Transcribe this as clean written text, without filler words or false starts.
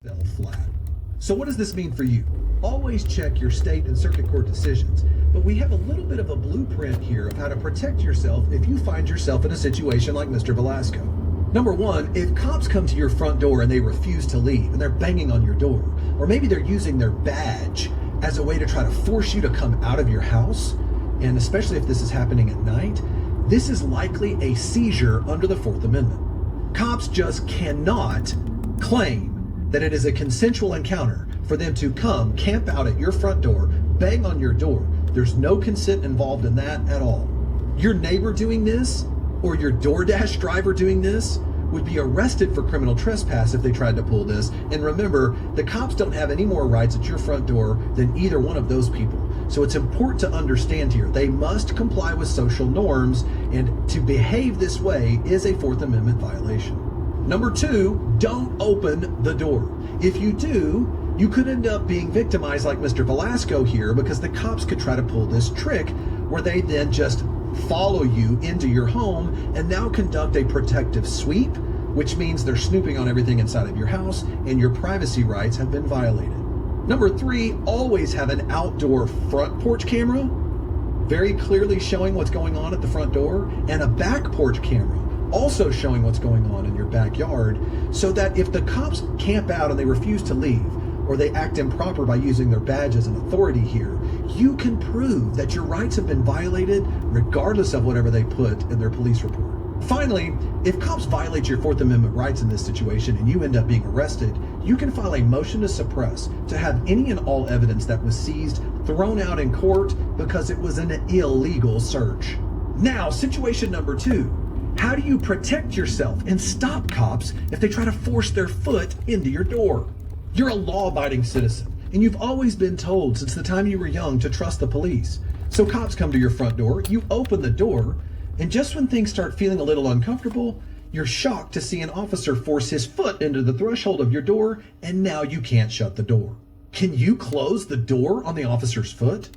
fell flat. So what does this mean for you? Always check your state and circuit court decisions, but we have a little bit of a blueprint here of how to protect yourself if you find yourself in a situation like Mr. Velasco. Number one, if cops come to your front door and they refuse to leave and they're banging on your door, or maybe they're using their badge as a way to try to force you to come out of your house, and especially if this is happening at night, this is likely a seizure under the Fourth Amendment. Cops just cannot claim that it is a consensual encounter for them to come camp out at your front door, bang on your door. There's no consent involved in that at all. Your neighbor doing this or your DoorDash driver doing this would be arrested for criminal trespass if they tried to pull this. And remember, the cops don't have any more rights at your front door than either one of those people. So it's important to understand here, they must comply with social norms, and to behave this way is a Fourth Amendment violation. Number two, don't open the door. If you do, you could end up being victimized like Mr. Velasco here, because the cops could try to pull this trick where they then just follow you into your home and now conduct a protective sweep, which means they're snooping on everything inside of your house and your privacy rights have been violated. Number three, always have an outdoor front porch camera, very clearly showing what's going on at the front door, and a back porch camera, also showing what's going on in your backyard, so that if the cops camp out and they refuse to leave, or they act improper by using their badge as an authority here, you can prove that your rights have been violated regardless of whatever they put in their police report. Finally, if cops violate your Fourth Amendment rights in this situation and you end up being arrested, you can file a motion to suppress to have any and all evidence that was seized thrown out in court because it was an illegal search. Now, situation number two. How do you protect yourself and stop cops if they try to force their foot into your door? You're a law-abiding citizen, and you've always been told since the time you were young to trust the police. So cops come to your front door, you open the door, and just when things start feeling a little uncomfortable, you're shocked to see an officer force his foot into the threshold of your door, and now you can't shut the door. Can you close the door on the officer's foot?